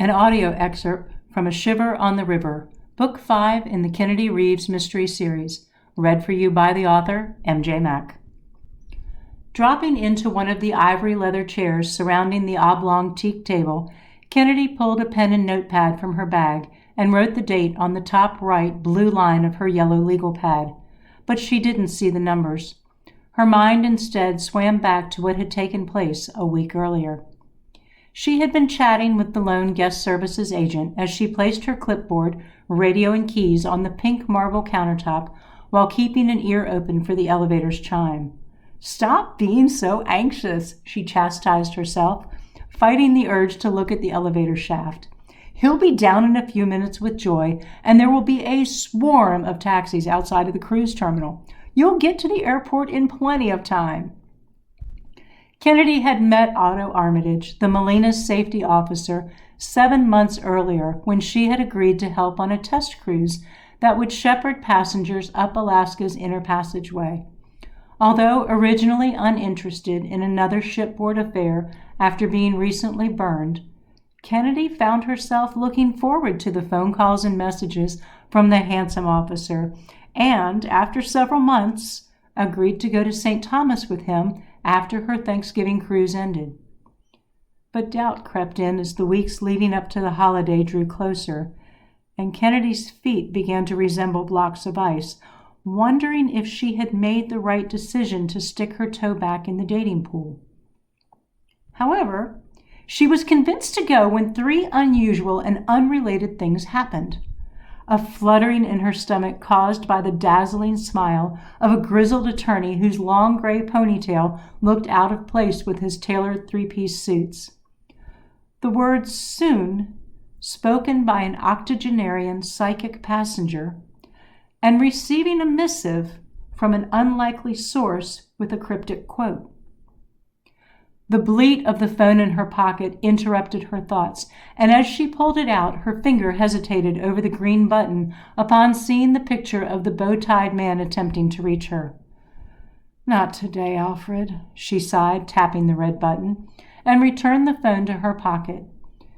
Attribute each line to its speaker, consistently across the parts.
Speaker 1: An audio excerpt from A Shiver on the River, Book 5 in the Kennedy Reeves Mystery Series, read for you by the author, M.J. Mack. Dropping into one of the ivory leather chairs surrounding the oblong teak table, Kennedy pulled a pen and notepad from her bag and wrote the date on the top right blue line of her yellow legal pad. But she didn't see the numbers. Her mind instead swam back to what had taken place a week earlier. She had been chatting with the lone guest services agent as she placed her clipboard, radio, and keys on the pink marble countertop while keeping an ear open for the elevator's chime. "Stop being so anxious," she chastised herself, fighting the urge to look at the elevator shaft. "He'll be down in a few minutes with Joy, and there will be a swarm of taxis outside of the cruise terminal. You'll get to the airport in plenty of time." Kennedy had met Otto Armitage, the Molina's safety officer, 7 months earlier when she had agreed to help on a test cruise that would shepherd passengers up Alaska's inner passageway. Although originally uninterested in another shipboard affair after being recently burned, Kennedy found herself looking forward to the phone calls and messages from the handsome officer, and, after several months, agreed to go to St. Thomas with him after her Thanksgiving cruise ended. But doubt crept in as the weeks leading up to the holiday drew closer, and Kennedy's feet began to resemble blocks of ice, wondering if she had made the right decision to stick her toe back in the dating pool. However, she was convinced to go when 3 unusual and unrelated things happened. A fluttering in her stomach caused by the dazzling smile of a grizzled attorney whose long gray ponytail looked out of place with his tailored 3-piece suits. The words "soon," spoken by an octogenarian psychic passenger, and receiving a missive from an unlikely source with a cryptic quote. The bleat of the phone in her pocket interrupted her thoughts, and as she pulled it out, her finger hesitated over the green button upon seeing the picture of the bow-tied man attempting to reach her. "Not today, Alfred," she sighed, tapping the red button, and returned the phone to her pocket.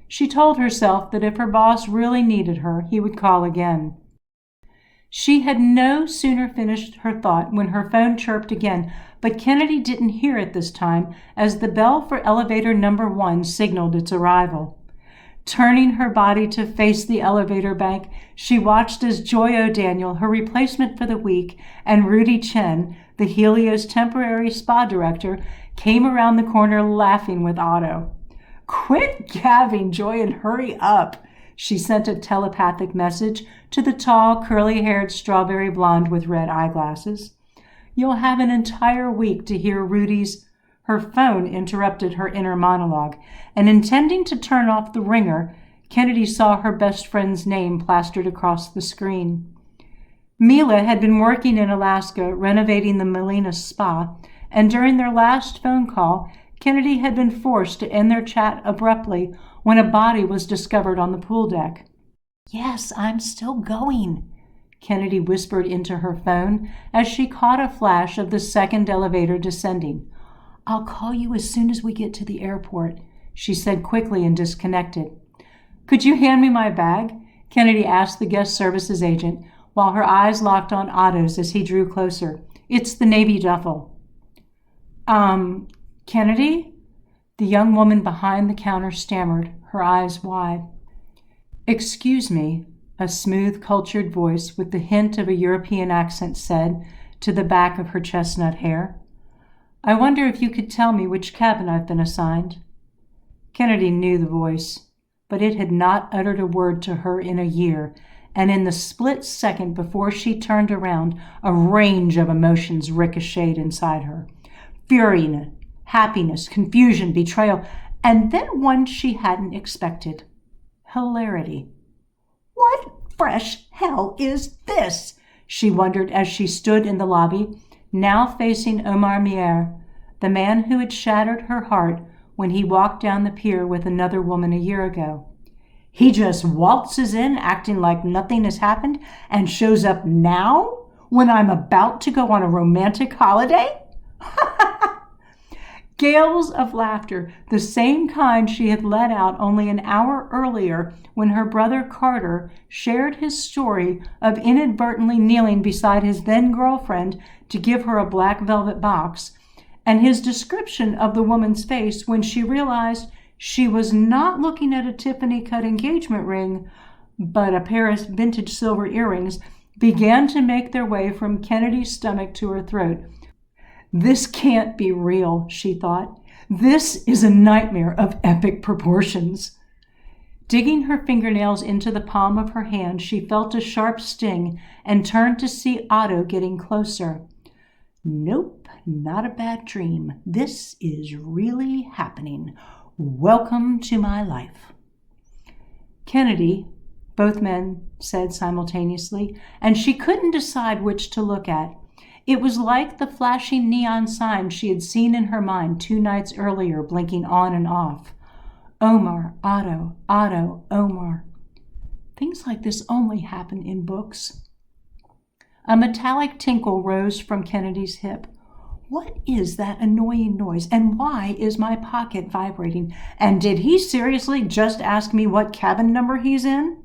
Speaker 1: She told herself that if her boss really needed her, he would call again. She had no sooner finished her thought when her phone chirped again, but Kennedy didn't hear it this time as the bell for elevator number 1 signaled its arrival. Turning her body to face the elevator bank, she watched as Joy O'Daniel, her replacement for the week, and Rudy Chen, the Helio's temporary spa director, came around the corner laughing with Otto. "Quit gabbing, Joy, and hurry up," she sent a telepathic message to the tall, curly-haired strawberry blonde with red eyeglasses. "You'll have an entire week to hear Rudy's—" Her phone interrupted her inner monologue, and intending to turn off the ringer, Kennedy saw her best friend's name plastered across the screen. Mila had been working in Alaska renovating the Molina spa, and during their last phone call, Kennedy had been forced to end their chat abruptly when a body was discovered on the pool deck. "Yes, I'm still going," Kennedy whispered into her phone as she caught a flash of the second elevator descending. "I'll call you as soon as we get to the airport," she said quickly and disconnected. "Could you hand me my bag?" Kennedy asked the guest services agent, while her eyes locked on Otto's as he drew closer. "It's the Navy duffel." Kennedy?" The young woman behind the counter stammered, her eyes wide. "Excuse me," a smooth, cultured voice with the hint of a European accent said to the back of her chestnut hair. "I wonder if you could tell me which cabin I've been assigned." Kennedy knew the voice, but it had not uttered a word to her in a year, and in the split second before she turned around, a range of emotions ricocheted inside her. Fury, happiness, confusion, betrayal, and then one she hadn't expected. Hilarity. "What fresh hell is this?" she wondered as she stood in the lobby, now facing Omar Mier, the man who had shattered her heart when he walked down the pier with another woman a year ago. He just waltzes in acting like nothing has happened and shows up now when I'm about to go on a romantic holiday? Gales of laughter, the same kind she had let out only an hour earlier when her brother Carter shared his story of inadvertently kneeling beside his then-girlfriend to give her a black velvet box, and his description of the woman's face when she realized she was not looking at a Tiffany-cut engagement ring, but a pair of vintage silver earrings, began to make their way from Kennedy's stomach to her throat. This can't be real, she thought. This is a nightmare of epic proportions. Digging her fingernails into the palm of her hand, she felt a sharp sting and turned to see Otto getting closer. Nope, not a bad dream. This is really happening. Welcome to my life. Kennedy, both men said simultaneously, and she couldn't decide which to look at. It was like the flashing neon sign she had seen in her mind 2 nights earlier, blinking on and off. Omar, Otto, Otto, Omar. Things like this only happen in books. A metallic tinkle rose from Kennedy's hip. What is that annoying noise, and why is my pocket vibrating? And did he seriously just ask me what cabin number he's in?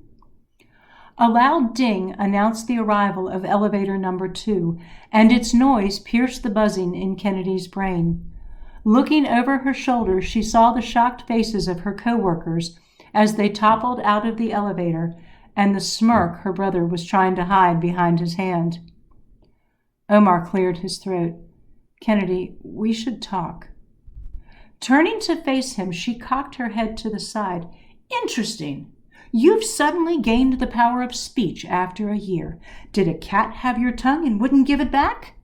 Speaker 1: A loud ding announced the arrival of elevator number 2, and its noise pierced the buzzing in Kennedy's brain. Looking over her shoulder, she saw the shocked faces of her co-workers as they toppled out of the elevator, and the smirk her brother was trying to hide behind his hand. Omar cleared his throat. Kennedy, we should talk. Turning to face him, she cocked her head to the side. Interesting. You've suddenly gained the power of speech after a year. Did a cat have your tongue and wouldn't give it back?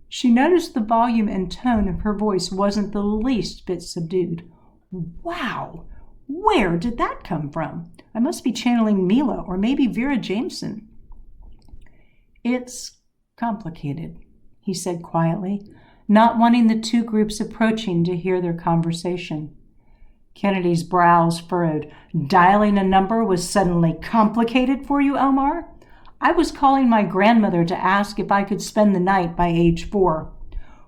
Speaker 1: She noticed the volume and tone of her voice wasn't the least bit subdued. Wow! Where did that come from? I must be channeling Mila or maybe Vera Jameson. It's complicated, he said quietly, not wanting the 2 groups approaching to hear their conversation. Kennedy's brows furrowed. Dialing a number was suddenly complicated for you, Omar? I was calling my grandmother to ask if I could spend the night by age 4.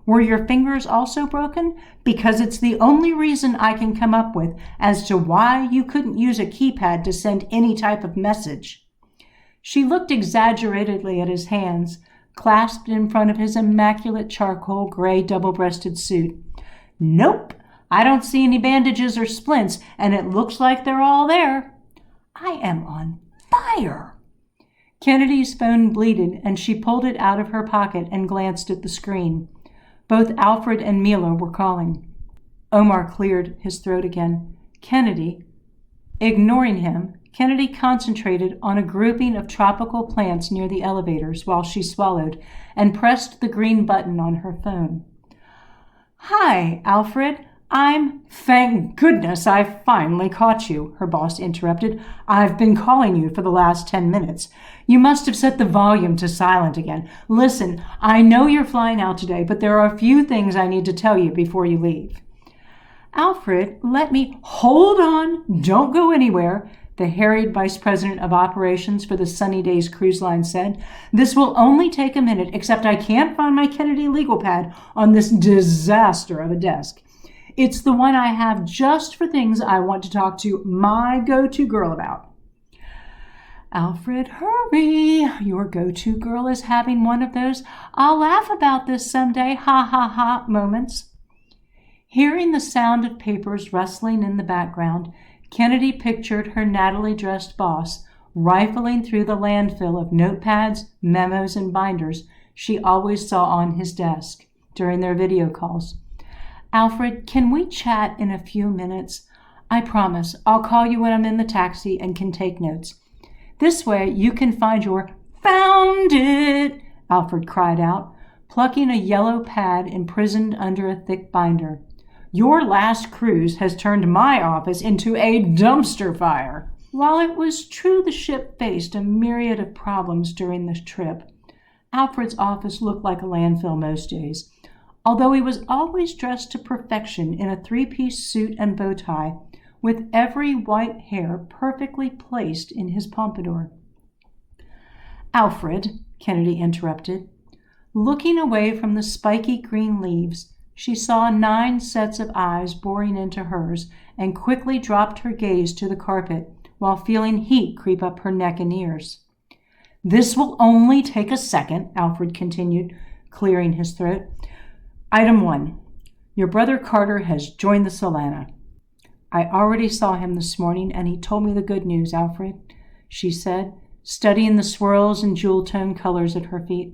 Speaker 1: Were your fingers also broken? Because it's the only reason I can come up with as to why you couldn't use a keypad to send any type of message. She looked exaggeratedly at his hands, clasped in front of his immaculate charcoal gray double-breasted suit. Nope. I don't see any bandages or splints, and it looks like they're all there. I am on fire. Kennedy's phone bleated, and she pulled it out of her pocket and glanced at the screen. Both Alfred and Mila were calling. Omar cleared his throat again. Kennedy. Ignoring him, Kennedy concentrated on a grouping of tropical plants near the elevators while she swallowed and pressed the green button on her phone. Hi, Alfred. Thank goodness I finally caught you, her boss interrupted. I've been calling you for the last 10 minutes. You must have set the volume to silent again. Listen, I know you're flying out today, but there are a few things I need to tell you before you leave. Alfred, hold on, don't go anywhere, the harried vice president of operations for the Sunny Days Cruise Line said. This will only take a minute, except I can't find my Kennedy legal pad on this disaster of a desk. It's the one I have just for things I want to talk to my go-to girl about. Alfred, hurry. Your go-to girl is having one of those I'll laugh about this someday, ha ha ha moments. Hearing the sound of papers rustling in the background, Kennedy pictured her Natalie-dressed boss rifling through the landfill of notepads, memos, and binders she always saw on his desk during their video calls. Alfred, can we chat in a few minutes? I promise. I'll call you when I'm in the taxi and can take notes. This way you can find your found it, Alfred cried out, plucking a yellow pad imprisoned under a thick binder. Your last cruise has turned my office into a dumpster fire. While it was true the ship faced a myriad of problems during the trip, Alfred's office looked like a landfill most days. Although he was always dressed to perfection in a 3-piece suit and bow tie, with every white hair perfectly placed in his pompadour. Alfred, Kennedy interrupted. Looking away from the spiky green leaves, She saw 9 sets of eyes boring into hers and quickly dropped her gaze to the carpet while feeling heat creep up her neck and ears. "This will only take a second," Alfred continued, clearing his throat. "Item 1. Your brother Carter has joined the Solana." "I already saw him this morning, and he told me the good news, Alfred," she said, studying the swirls and jewel-toned colors at her feet.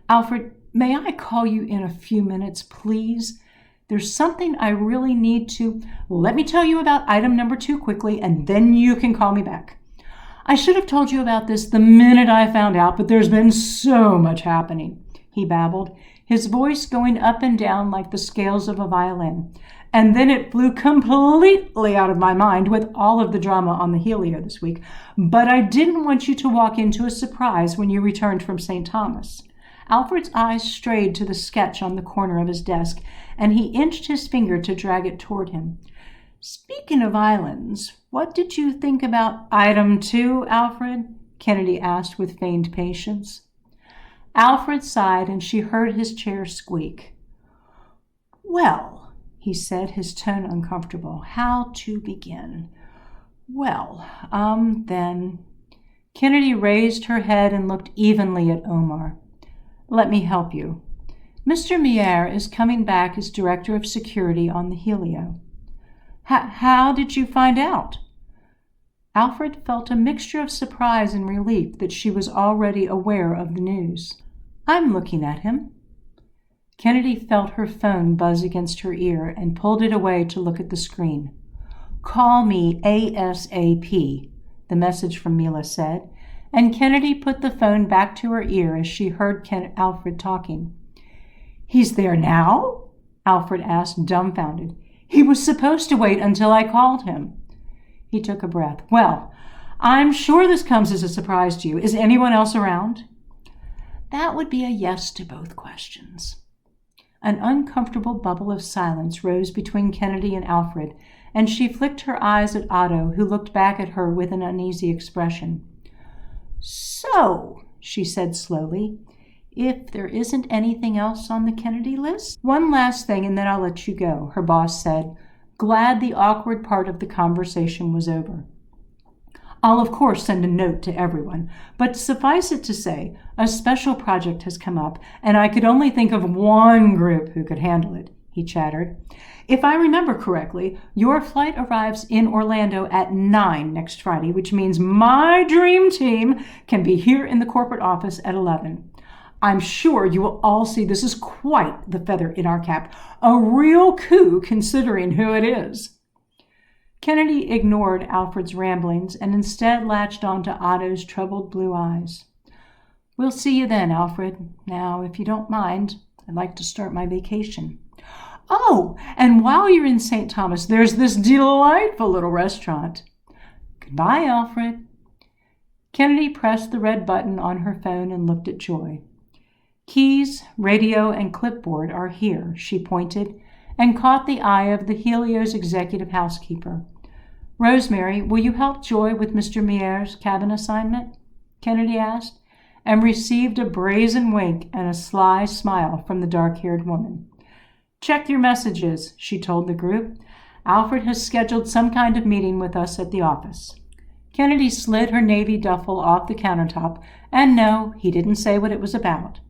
Speaker 1: "Alfred, may I call you in a few minutes, please? There's something I really need to—" "Let me tell you about item number 2 quickly, and then you can call me back. I should have told you about this the minute I found out, but there's been so much happening," he babbled, his voice going up and down like the scales of a violin. "And then it flew completely out of my mind with all of the drama on the Helio this week. But I didn't want you to walk into a surprise when you returned from St. Thomas." Alfred's eyes strayed to the sketch on the corner of his desk, and he inched his finger to drag it toward him. "Speaking of islands, what did you think about item 2, Alfred?" Kennedy asked with feigned patience. Alfred sighed, and she heard his chair squeak. "Well," he said, his tone uncomfortable, "how to begin? Well, then..." Kennedy raised her head and looked evenly at Omar. "Let me help you. Mr. Mier is coming back as Director of Security on the Helio." How did you find out?" Alfred felt a mixture of surprise and relief that she was already aware of the news. "I'm looking at him." Kennedy felt her phone buzz against her ear and pulled it away to look at the screen. "Call me ASAP," the message from Mila said, and Kennedy put the phone back to her ear as she heard Alfred talking. "He's there now?" Alfred asked, dumbfounded. "He was supposed to wait until I called him." He took a breath. "Well, I'm sure this comes as a surprise to you. Is anyone else around?" That would be a yes to both questions. An uncomfortable bubble of silence rose between Kennedy and Alfred, and she flicked her eyes at Otto, who looked back at her with an uneasy expression. "So," she said slowly, "if there isn't anything else on the Kennedy list?" "One last thing, and then I'll let you go," her boss said, glad the awkward part of the conversation was over. "I'll of course send a note to everyone, but suffice it to say, a special project has come up, and I could only think of one group who could handle it," he chattered. "If I remember correctly, your flight arrives in Orlando at 9 next Friday, which means my dream team can be here in the corporate office at 11. I'm sure you will all see this is quite the feather in our cap, a real coup considering who it is." Kennedy ignored Alfred's ramblings and instead latched on to Otto's troubled blue eyes. "We'll see you then, Alfred. Now, if you don't mind, I'd like to start my vacation." "Oh, and while you're in St. Thomas, there's this delightful little restaurant." "Goodbye, Alfred." Kennedy pressed the red button on her phone and looked at Joy. "Keys, radio, and clipboard are here," she pointed, and caught the eye of the Helio's executive housekeeper. "Rosemary, will you help Joy with Mr. Mier's cabin assignment?" Kennedy asked, and received a brazen wink and a sly smile from the dark-haired woman. "Check your messages," she told the group. "Alfred has scheduled some kind of meeting with us at the office." Kennedy slid her navy duffel off the countertop, and no, he didn't say what it was about.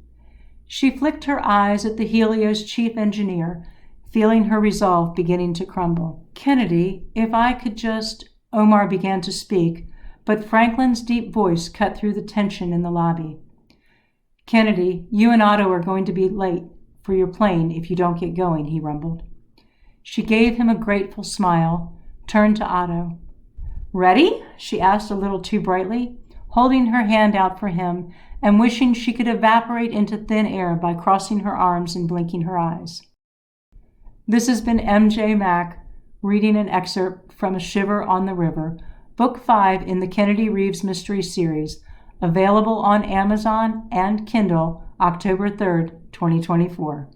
Speaker 1: She flicked her eyes at the Helio's chief engineer, feeling her resolve beginning to crumble. "Kennedy, if I could just—" Omar began to speak, but Franklin's deep voice cut through the tension in the lobby. "Kennedy, you and Otto are going to be late for your plane if you don't get going," he rumbled. She gave him a grateful smile, turned to Otto. "Ready?" she asked a little too brightly, holding her hand out for him and wishing she could evaporate into thin air by crossing her arms and blinking her eyes. This has been M.J. Mack reading an excerpt from A Shiver on the River, Book 5 in the Kennedy Reeves Mystery Series, available on Amazon and Kindle October 3rd, 2024.